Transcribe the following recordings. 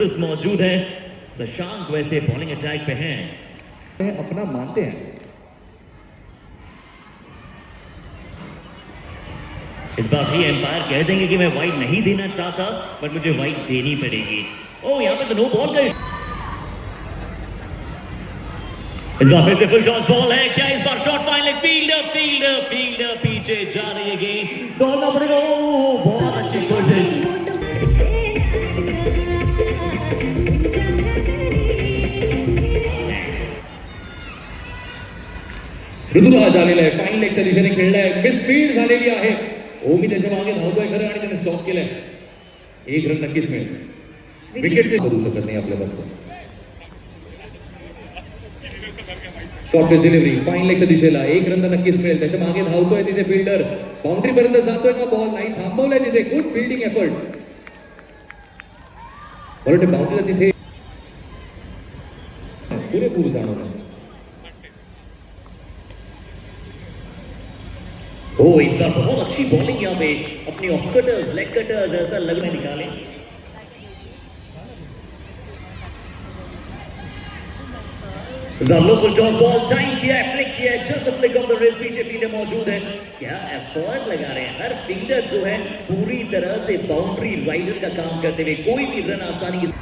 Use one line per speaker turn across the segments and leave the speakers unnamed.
मौजूद है। शशांक वैसे बॉलिंग अटैक पे हैं,
अपना मानते हैं।
इस बार भी एम्पायर कह देंगे कि मैं वाइड नहीं देना चाहता, पर मुझे वाइड देनी पड़ेगी। ओ यहाँ पे तो नो बॉल का इस बार फिर से फुल टॉस बॉल है। क्या इस बार shot final? Fielder fielder fielder पीछे जा रही है गेंद, दौड़ना पड़ेगा। ओ बहुत अच्छी कोशिश।
ऋतुराज आलेला आहे, फाईन लेगच्या दिशेने खेळलाय, मिसफील्ड झालेली आहे. ओमी त्याच्या मागे धावतोय खरं आणि त्याने स्टॉप केलाय. एक रन नक्कीच मिळेल. विकेट से करू शकत नाही आपल्यापासून. शॉर्ट डिलिव्हरी फाईन लेगच्या दिशेला, एक रन तर नक्कीच मिळेल. त्याच्या मागे धावतोय तिथे फिल्डर, बाउंड्री पर्यंत जातोय का बॉल? नाही, थांबवलाय तिथे. Good fielding effort. बरोबर बाउंड्रीला तिथे पुरेपूर जाणवलं.
ओ इस बार बहुत अच्छी बॉलिंग यहाँ पे, अपनी ऑफ कटर्स लेग कटर्स ऐसा लगने निकाले। फुल टॉस बॉल टाइम किया है, फ्लिक किया है, just flick of the wrist, पीछे फील्डर मौजूद है। क्या एफर्ट लगा रहे हैं हर फील्डर जो है, पूरी तरह से बाउंड्री राइडर का काम करते हुए कोई भी रन आसानी से।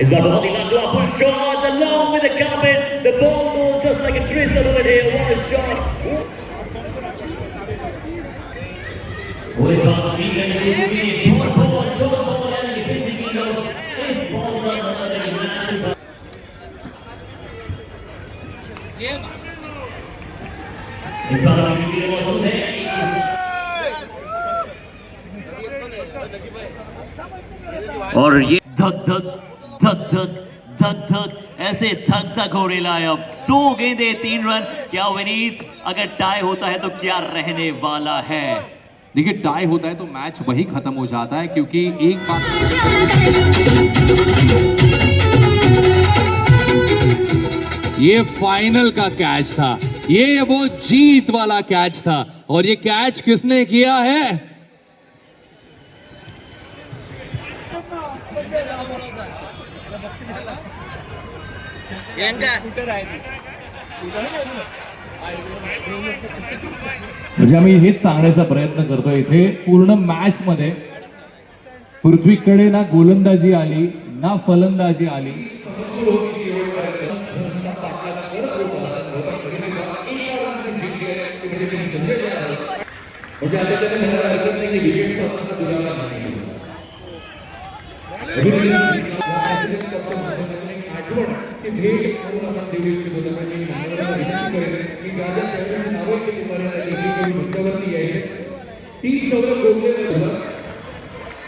इस बार बहुत ही लाजवाब फुल shot along with the carpet, the ball goes just like a drizzle over here. What a shot! वो इस बार स्पीड है, ये बॉल है, ये बिंदी की लो, इस बॉल का मतलब है मैच। इस बार भी मौजूद है। और ये धक धक धक धक धक धक ऐसे धक धक हो रहा है। अब 2 गेंदे 3 रन। क्या विनीत, अगर टाई होता है तो क्या रहने वाला है?
देखिए टाई होता है तो मैच वही खत्म हो जाता है, क्योंकि एक बात ये फाइनल का कैच था, ये वो जीत वाला कैच था, और ये कैच किसने किया है? म्हणजे आम्ही हेच सांगण्याचा प्रयत्न करतोय इथे पूर्ण मॅच मध्ये पृथ्वीकडे ना गोलंदाजी आली ना फलंदाजी आली. म्हणजे आता त्याने म्हणायला हरकत नाही की विकेट स्वतःचा दुरावा नाही. आठवण की भेट करून आपण देवीची बोलतो मी मंगळवारला विनंती करेन की गाजा त्यावेळेस नावं केली मर्यादा देवी मंगळवारती यायचे 3 सौरभ गोगले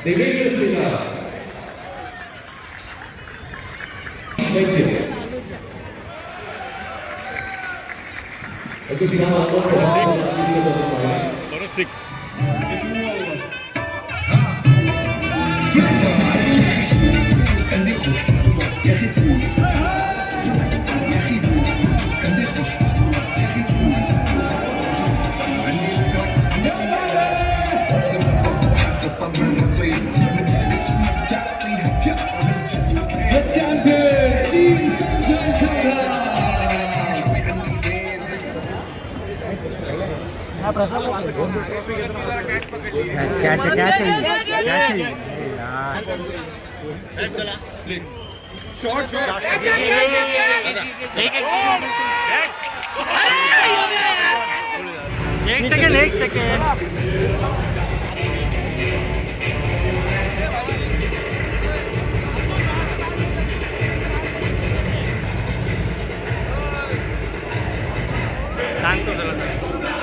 देवेंद्र शिला वैद्य अगदी
बरं 6
एक सेकंड सांगतो तुला.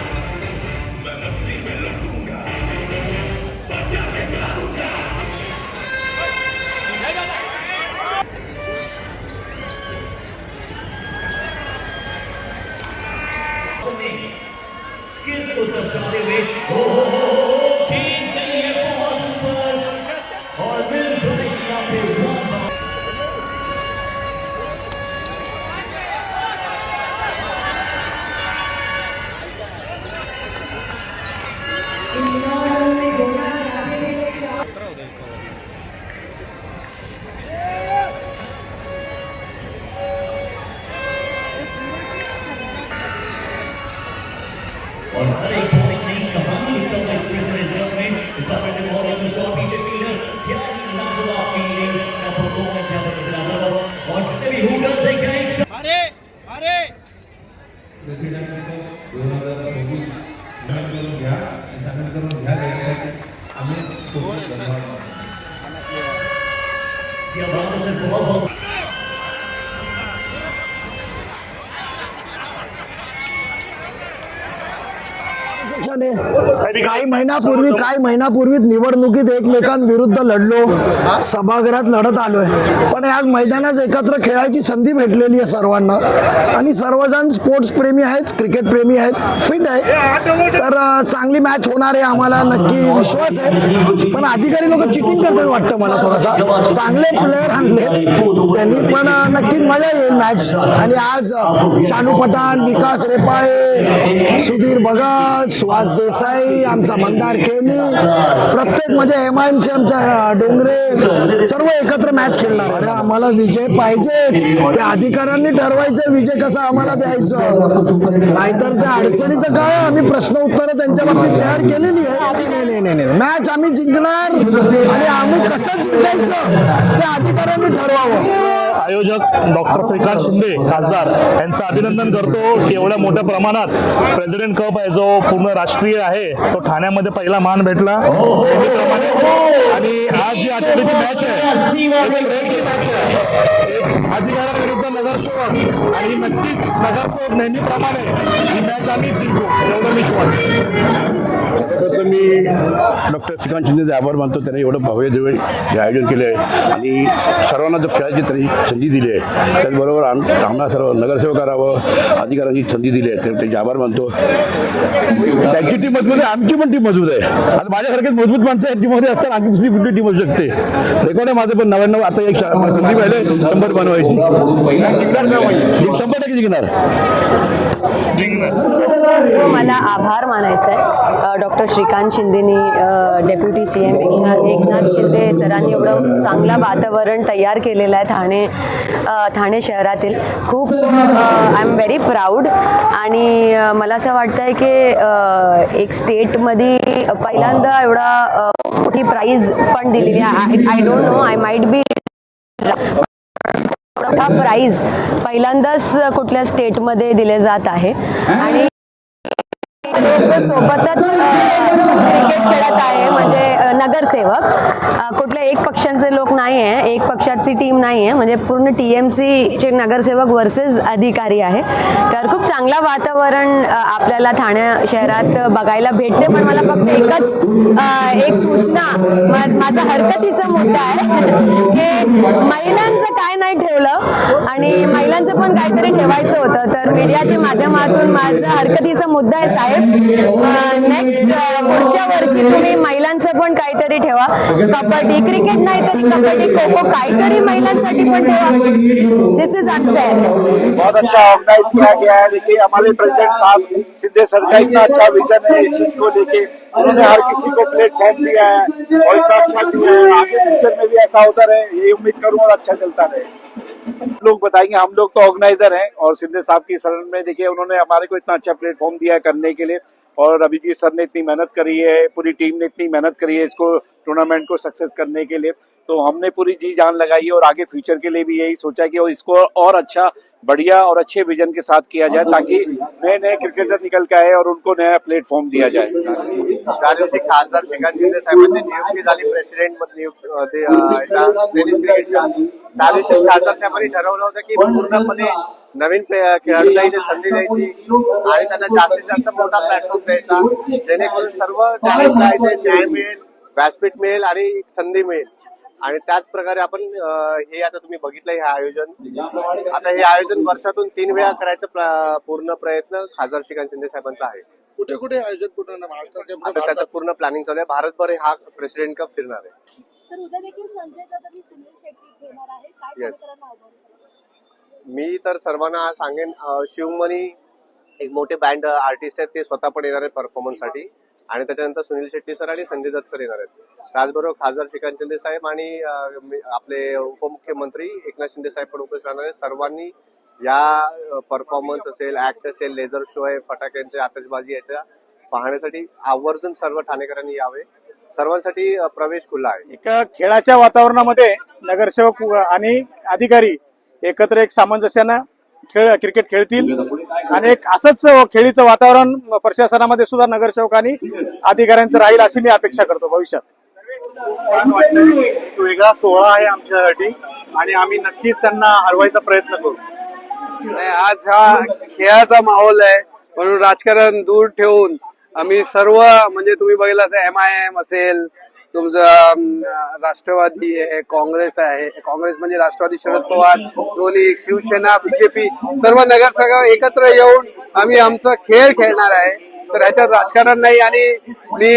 स्किल्स को दर्शाते हुए और हर एक बॉल एक नई कहानी लिखता हुआ इस प्रेसिडेंट ग्राउंड में इस बार फिर से बॉल अच्छा शॉट पीछे फील्डर क्या ही लाजवाब फील्डिंग का परफॉर्मेंस यहाँ पर नजर आ रहा है और जितने भी हुडर देख रहे हैं
अरे अरे
प्रेसिडेंट 2024 करून घ्या आणि करून घ्या यासाठी आम्ही खूप धन्यवाद
या बात से बहुत
काही महिन्यापूर्वी निवडणुकीत एकमेकांविरुद्ध लढलो, सभागृहात लढत आलोय, पण आज मैदानात एकत्र खेळायची संधी भेटलेली आहे सर्वांना आणि सर्वजण स्पोर्ट्स प्रेमी आहेत, क्रिकेट प्रेमी आहेत, फिट आहे, तर चांगली मॅच होणार आहे आम्हाला नक्की विश्वास आहे. पण अधिकारी लोक चिटिंग करतात वाटतं मला, थोडासा चांगले प्लेयर आणले त्यांनी, पण नक्कीच मजा येईल मॅच. आणि आज शानू पठाण, विकास रेपाळे, सुधीर भगत, सुहास देसाई, आमचा मंदार केनी, प्रत्येक म्हणजे MIMचे आमच्या डोंगरे सर्व एकत्र मॅच खेळणार. अरे आम्हाला विजय पाहिजेच, त्या अधिकाऱ्यांनी ठरवायचं विजय कसा आम्हाला द्यायचं, नाहीतर त्या अडचणीचं काय आम्ही प्रश्न उत्तरं त्यांच्या बाबतीत तयार केलेली आहे. नाही मॅच आम्ही जिंकणार आणि आम्ही कसं जिंकायचं ते अधिकाऱ्यांनी ठरवावं.
आयोजक डॉक्टर श्रीकांत शिंदे खासदार यांचं अभिनंदन करतो की एवढ्या मोठ्या प्रमाणात प्रेसिडेंट कप आहे जो पूर्ण राष्ट्रीय आहे तो ठाण्यामध्ये पहिला मान भेटला नेहमीप्रमाणे. आणि आज जी आठवड्याची मॅच आहे अधिकाऱ्याविरुद्ध नगरसेवक आणि नक्कीच नगरसेवक नेहमीप्रमाणे ही मॅच आम्ही जिंकू एवढं विश्वास.
तर मी डॉक्टर श्रीकांत शिंदेचे आभार मानतो, त्याने एवढं भव्य दिवस हे आयोजन केलं आहे आणि सर्वांना जो खेळायची त्यांनी संधी दिली आहे, त्याचबरोबर आम्हाला सर्व नगरसेवक करावं, अधिकाऱ्यांची संधी दिली आहे, तर त्यांचे आभार मानतो. त्यांची टीम मजबूत आहे, आमची पण टीम मजबूत आहे. आता माझ्यासारखेच मजबूत माणसं टीममध्ये असतात, आणखी दुसरी कुठली टीम असू शकते. रेकॉर्ड आहे माझं पण 99. आता एक संधी पाहिजे 100 बनवायची, 100% जिंकणार.
मला आभार मानायचा आहे डॉक्टर श्रीकांत शिंदेनी, डेप्युटी CM एकनाथ शिंदे सरांनी एवढं चांगलं वातावरण तयार केलेलं आहे ठाणे शहरातील. खूप आय एम व्हेरी प्राऊड. आणि मला असं वाटतं आहे की एक स्टेटमध्ये पहिल्यांदा एवढा मोठी प्राईज पण दिलेली आहे. I don't know, I might be prize पहिल्यांदाच कुठल्या स्टेटमध्ये दिले जात आहे. आणि सोबतच क्रिकेट खेळत आहे म्हणजे नगरसेवक कुठल्या एक पक्षांचे लोक नाही आहे, एक पक्षाची टीम नाही आहे, म्हणजे पूर्ण TMCचे नगरसेवक वर्सेस अधिकारी आहे. तर खूप चांगला वातावरण आपल्याला ठाणे शहरात बघायला भेटते. पण मला फक्त एक सूचना, माझा हरकतीचा मुद्दा आहे की महिलांचं काय नाही ठेवलं आणि महिलांचं पण काहीतरी ठेवायचं होतं. तर मीडियाच्या माध्यमातून माझा हरकतीचा मुद्दा आहे साहेब, नेक्स्ट पुढच्या वर्षी तुम्ही महिलांचं पण काहीतरी ठेवा. कबड्डी, क्रिकेट नाही तरी कबड्डी, खो खो काहीतरी महिलांसाठी पण ठेवा. दिस इज अनफेयर.
बहुत अच्छा ऑर्गेनाइज किया गया है. देखिए हमारे प्रेसिडेंट साहब सिद्धे सर का इतना अच्छा विजन है इस चीज को लेके, उन्होंने हर किसी को प्लेटफॉर्म दिया है और इतना अच्छा किया है. आगे फ्यूचर में भी ऐसा होता रहे, यही उम्मीद करूँ और अच्छा चलता रहे. लोग बताएंगे, हम लोग तो ऑर्गेनाइजर हैं और सिद्धे साहब की शरण में देखिए उन्होंने हमारे को इतना अच्छा प्लेटफॉर्म दिया है करने के लिए. और अभिजीत सर ने इतनी मेहनत करी है, पूरी टीम ने इतनी मेहनत करी है इसको टूर्नामेंट को सक्सेस करने के लिए, तो हमने पूरी जी जान लगाई है. और आगे फ्यूचर के लिए भी यही सोचा कि इसको और अच्छा, बढ़िया और अच्छे विजन के साथ किया जाए ताकि नए नए क्रिकेटर निकल के आए और उनको नया प्लेटफॉर्म दिया जाए.
ज्या दिवशी खासदार श्रीकांत शिंदे साहेबांची नियुक्ती झाली प्रेसिडेंट टेनिस क्रिकेटच्या, त्या दिवशी खासदार साहेबांनी ठरवलं होतं की पूर्णपणे नवीन खेळाडूंना इथे संधी द्यायची आणि त्यांना जास्तीत जास्त मोठा प्लॅटफॉर्म द्यायचा, जेणेकरून सर्व टॅलेंटला इथे न्याय मिळेल, व्यासपीठ मिळेल आणि संधी मिळेल. आणि त्याच प्रकारे आपण हे आता तुम्ही बघितलं हे आयोजन, आता हे आयोजन वर्षातून 3 वेळा करायचं पूर्ण प्रयत्न खासदार श्रीकांत शिंदे साहेबांचा आहे.
कुठे कुठे आयोजन पूर्ण महाराष्ट्रात
आता त्याचं पूर्ण प्लॅनिंग चालू आहे. भारतभर हा प्रेसिडेंट कप फिरणार आहे.
सर उद्या देखील संजय जाधव आणि सुनील शेट्टी घेणार आहे, काय
Yes.
कमिशनरांना आव्हान कराल?
मी तर सर्वांना सांगेन, शिवमणी एक मोठे बँड आर्टिस्ट आहेत, ते स्वतः पण येणार आहेत परफॉर्मन्ससाठी आणि त्याच्यानंतर सुनील शेट्टी सर आणि संजय दत्त सर येणार आहेत. त्याचबरोबर खासदार श्रीकांत शिंदे साहेब आणि आपले उपमुख्यमंत्री एकनाथ शिंदे साहेब पण उपस्थित राहणार आहेत. सर्वांनी या परफॉर्मन्स असेल, ऍक्ट असेल, लेझर शो आहे, फटाक्यांचे आतषबाजी याच्या पाहण्यासाठी आवर्जून सर्व ठाणेकरांनी यावे. सर्वांसाठी प्रवेश खुला आहे.
एक खेळाच्या वातावरणामध्ये नगरसेवक आणि अधिकारी एकत्र एक सामंजस्यानं क्रिकेट खेळतील आणि एक असंच खेळीचं वातावरण प्रशासनामध्ये सुद्धा नगरसेवक आणि अधिकाऱ्यांचं राहील अशी मी अपेक्षा करतो भविष्यात.
छान वाटतं. एक वेगळा सोहळा आहे आमच्यासाठी आणि आम्ही नक्कीच त्यांना हरवायचा प्रयत्न करू.
आज हा खेळाचा माहोल आहे म्हणून राजकारण दूर ठेवून आम्ही सर्व म्हणजे तुम्ही बघितलं असेल MIM असेल, तुमचं राष्ट्रवादी आहे, काँग्रेस आहे, काँग्रेस म्हणजे राष्ट्रवादी शरद पवार, दोन्ही शिवसेना, BJP सर्व नगरसेवक एकत्र येऊन आम्ही आमचा खेळ खेळणार आहे. तर ह्याच्यात राजकारण नाही आणि मी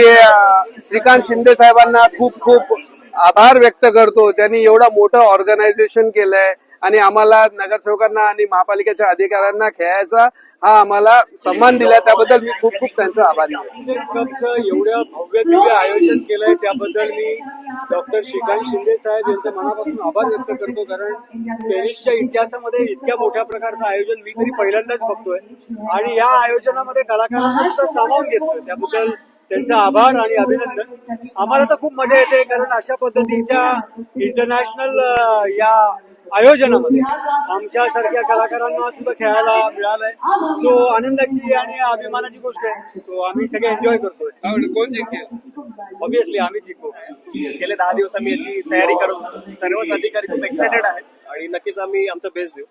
श्रीकांत शिंदे साहेबांना खूप खूप आभार व्यक्त करतो. त्यांनी एवढं मोठं ऑर्गनायझेशन केलंय आणि आम्हाला नगरसेवकांना आणि महापालिकेच्या अधिकाऱ्यांना खेळायचा हा आम्हाला सन्मान दिला, त्याबद्दल मी खूप खूप त्यांचा आभारी आहे.
एवढ्या भव्य दिव्य आयोजन केलंय त्याबद्दल मी डॉक्टर श्रीकांत शिंदे साहेब यांचे मनापासून आभार व्यक्त करतो. कारण टेनिसच्या इतिहासामध्ये इतक्या मोठ्या प्रकारचं आयोजन मी तरी पहिल्यांदाच बघतोय आणि या आयोजनामध्ये कलाकारांना सुद्धा सामावून घेतोय, त्याबद्दल त्यांचा आभार आणि अभिनंदन. आम्हाला तर खूप मजा येते कारण अशा पद्धतीच्या इंटरनॅशनल या आयोजनामध्ये आमच्यासारख्या कलाकारांना सुद्धा खेळायला मिळालंय. सो आनंदाची आणि अभिमानाची गोष्ट आहे. सो आम्ही सगळे एन्जॉय करतोय. कोण जिंकेल? ऑब्विसली आम्ही जिंकू. गेले 10 दिवस आम्ही याची तयारी करत होतो. सर्वच अधिकारी खूप एक्सायटेड आहेत आणि नक्कीच आम्ही आमचा बेस्ट देऊ.